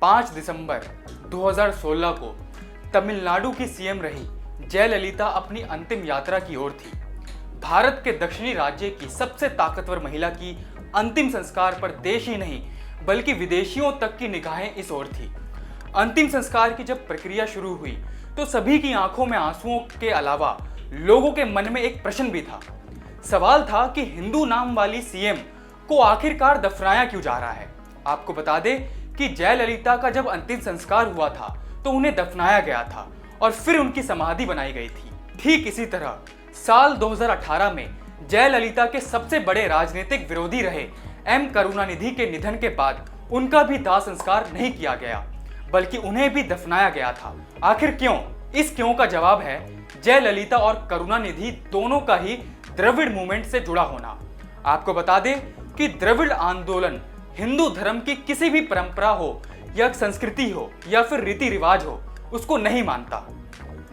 5 दिसंबर 2016 को तमिलनाडु की सीएम रही जयललिता अपनी अंतिम यात्रा की ओर थी। भारत के दक्षिणी राज्य की सबसे ताकतवर महिला की अंतिम संस्कार पर देश ही नहीं बल्कि विदेशियों तक की निगाहें इस ओर थी। अंतिम संस्कार की जब प्रक्रिया शुरू हुई तो सभी की आंखों में आंसुओं के अलावा लोगों के मन में एक प्रश्न भी था। सवाल था कि हिंदू नाम वाली सीएम को आखिरकार दफनाया क्यों जा रहा है। आपको बता दें कि जयललिता का जब अंतिम संस्कार हुआ था तो उन्हें दफनाया गया था और फिर उनकी समाधि बनाई गई थी। ठीक इसी तरह साल 2018 में जयललिता के सबसे बड़े राजनीतिक विरोधी रहे एम करुणानिधि के निधन के बाद उनका भी दाह संस्कार नहीं किया गया बल्कि उन्हें भी दफनाया गया था। आखिर क्यों? इस क्यों का जवाब है जयललिता और करुणानिधि दोनों का ही द्रविड़ मूवमेंट से जुड़ा होना। आपको बता दें कि द्रविड़ आंदोलन हिंदू धर्म की किसी भी परंपरा हो या संस्कृति हो या फिर रीति रिवाज हो उसको नहीं मानता।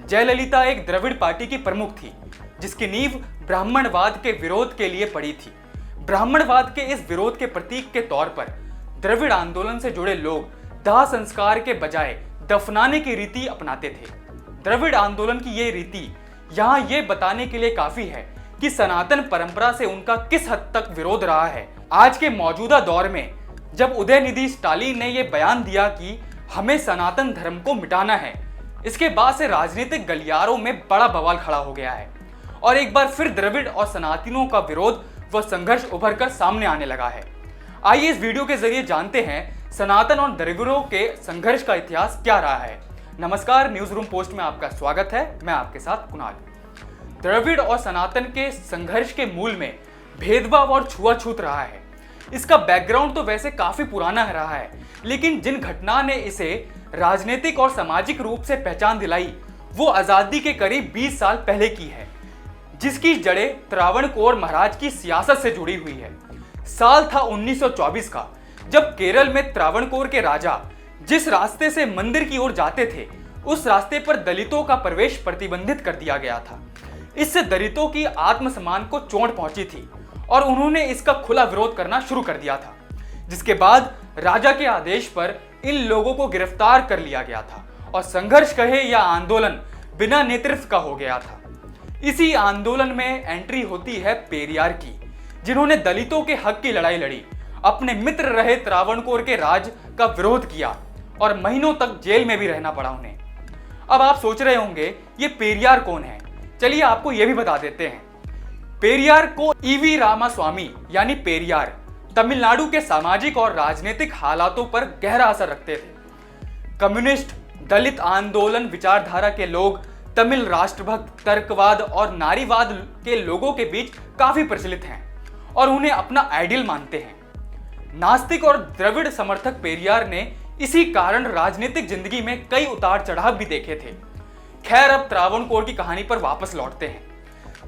जयललिता एक द्रविड़ पार्टी की प्रमुख थी जिसकी नींव ब्राह्मणवाद के विरोध के लिए पड़ी थी। ब्राह्मणवाद के इस विरोध के प्रतीक के तौर पर द्रविड़ आंदोलन से जुड़े लोग दाह संस्कार के बजाय दफनाने की रीति अपनाते थे। द्रविड़ आंदोलन की ये रीति यहाँ ये बताने के लिए काफी है कि सनातन परंपरा से उनका किस हद तक विरोध रहा है। आज के मौजूदा दौर में जब उदयनिधि स्टालिन ने यह बयान दिया कि हमें सनातन धर्म को मिटाना है, इसके बाद से राजनीतिक गलियारों में बड़ा बवाल खड़ा हो गया है और एक बार फिर द्रविड़ और सनातनियों का विरोध व संघर्ष उभर कर सामने आने लगा है। आइए इस वीडियो के जरिए जानते हैं सनातन और द्रविड़ों के संघर्ष का इतिहास क्या रहा है। नमस्कार, न्यूज रूम पोस्ट में आपका स्वागत है। मैं आपके साथ कुणाल। द्रविड़ और सनातन के संघर्ष के मूल में भेदभाव और छुआछूत रहा है। इसका बैकग्राउंड तो वैसे काफी पुराना रहा है, लेकिन जिन घटना ने इसे राजनीतिक और सामाजिक रूप से पहचान दिलाई वो आजादी के करीब 20 साल पहले की है, जिसकी जड़ें त्रावणकोर महाराज की सियासत से जुड़ी हुई है। साल था 1924 का, जब केरल में त्रावणकोर के राजा जिस रास्ते से मंदिर की ओर जाते थे उस रास्ते पर दलितों का प्रवेश प्रतिबंधित कर दिया गया था। इससे दलितों की आत्मसम्मान को चोट पहुंची थी और उन्होंने इसका खुला विरोध करना शुरू कर दिया था, जिसके बाद राजा के आदेश पर इन लोगों को गिरफ्तार कर लिया गया था और संघर्ष कहे या आंदोलन बिना नेतृत्व का हो गया था। इसी आंदोलन में एंट्री होती है पेरियार की, जिन्होंने दलितों के हक की लड़ाई लड़ी, अपने मित्र रहे त्रावणकोर के राज का विरोध किया और महीनों तक जेल में भी रहना पड़ा उन्हें। अब आप सोच रहे होंगे ये पेरियार कौन है? चलिए आपको यह भी बता देते हैं। पेरियार को ईवी रामास्वामी यानी पेरियार तमिलनाडु के सामाजिक और राजनीतिक हालातों पर गहरा असर रखते थे। कम्युनिस्ट, दलित आंदोलन विचारधारा के लोग तमिल राष्ट्रभक्त, तर्कवाद और नारीवाद के लोगों के बीच काफी प्रचलित हैं और उन्हें अपना आइडियल मानते हैं। नास्तिक और द्रविड़ समर्थक पेरियार ने इसी कारण राजनीतिक जिंदगी में कई उतार चढ़ाव भी देखे थे। खैर, अब त्रावणकोर की कहानी पर वापस लौटते हैं।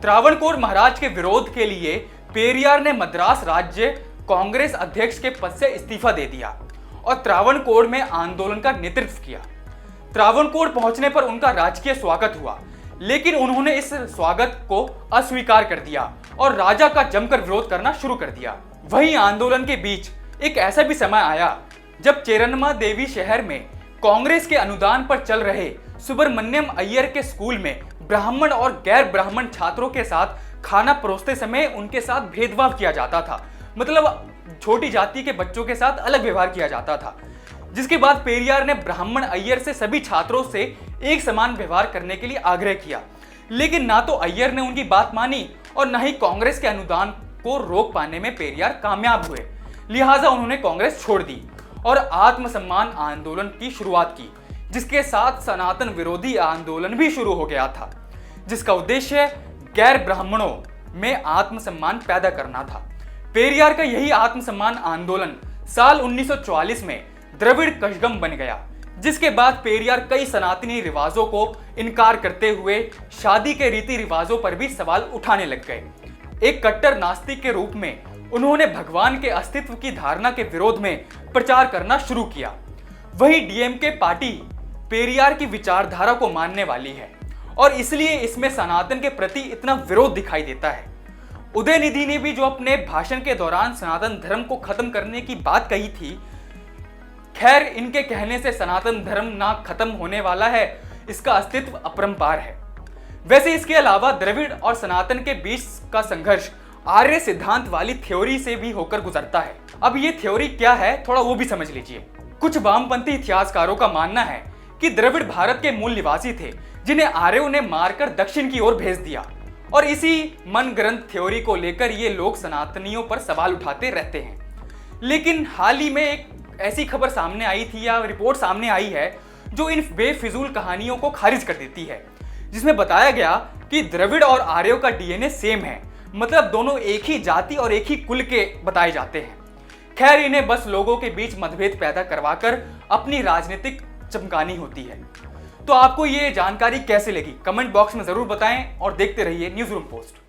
त्रावणकोर महाराज के विरोध के लिए पेरियार ने मद्रास राज्य कांग्रेस अध्यक्ष के पद से इस्तीफा दे दिया और त्रावणकोर में आंदोलन का नेतृत्व किया। त्रावणकोर पहुंचने पर उनका राजकीय स्वागत हुआ, लेकिन उन्होंने इस स्वागत को अस्वीकार कर दिया और राजा का जमकर विरोध करना शुरू कर दिया। वहीं आंदोलन के बीच एक ऐसा भी समय आया जब चेरन्मा देवी शहर में कांग्रेस के अनुदान पर चल रहे सुब्रमण्यम अय्यर के स्कूल में ब्राह्मण और गैर ब्राह्मण छात्रों के साथ खाना परोसते समय उनके साथ भेदभाव किया जाता था। मतलब छोटी जाति के बच्चों के साथ अलग व्यवहार किया जाता था, जिसके बाद पेरियार ने ब्राह्मण अय्यर से सभी छात्रों से एक समान व्यवहार करने के लिए आग्रह किया, लेकिन ना तो अय्यर ने उनकी बात मानी और न ही कांग्रेस के अनुदान को रोक पाने में पेरियार कामयाब हुए। लिहाजा उन्होंने कांग्रेस छोड़ दी और आत्मसम्मान आंदोलन की शुरुआत की, जिसके साथ सनातन विरोधी आंदोलन भी शुरू हो गया था, जिसका उद्देश्य गैर ब्राह्मणों में आत्मसम्मान पैदा करना था। पेरियार का यही आत्मसम्मान आंदोलन साल 1944 में द्रविड़ कशगम बन गया, जिसके बाद पेरियार कई सनातनी रिवाजों को इनकार करते हुए शादी के रीति रिवाजों पर भी सवाल उठाने लग गए। एक कट्टर नास्तिक के रूप में उन्होंने भगवान के अस्तित्व की धारणा के विरोध में प्रचार करना शुरू किया। वही डीएमके पार्टी पेरियार की विचारधारा को मानने वाली है और इसलिए इसमें सनातन के प्रति इतना विरोध दिखाई देता है। उदयनिधि ने भी जो अपने भाषण के दौरान सनातन धर्म को खत्म करने की बात कही थी, खैर, इनके कहने से सनातन धर्म ना खत्म होने वाला है, इसका अस्तित्व अपरंपार है। वैसे इसके अलावा द्रविड़ और सनातन के बीच का संघर्ष आर्य सिद्धांत वाली थ्योरी से भी होकर गुजरता है। अब ये थ्योरी क्या है, थोड़ा वो भी समझ लीजिए। कुछ वामपंथी इतिहासकारों का मानना है कि द्रविड़ भारत के मूल निवासी थे, जिन्हें आर्यों ने मारकर दक्षिण की ओर भेज दिया, और इसी मन ग्रंथ थ्योरी को लेकर ये लोग सनातनियों पर सवाल उठाते रहते हैं। लेकिन हाल ही में एक ऐसी खबर सामने आई थी या रिपोर्ट सामने आई है जो इन बेफिजूल कहानियों को खारिज कर देती है, जिसमें बताया गया कि द्रविड़ और आर्यों का डीएनए सेम है, मतलब दोनों एक ही जाति और एक ही कुल के बताए जाते हैं। खैर, इन्हें बस लोगों के बीच मतभेद पैदा करवाकर अपनी राजनीतिक चमकानी होती है। तो आपको ये जानकारी कैसे लगी, कमेंट बॉक्स में जरूर बताएं और देखते रहिए न्यूज़रूम पोस्ट।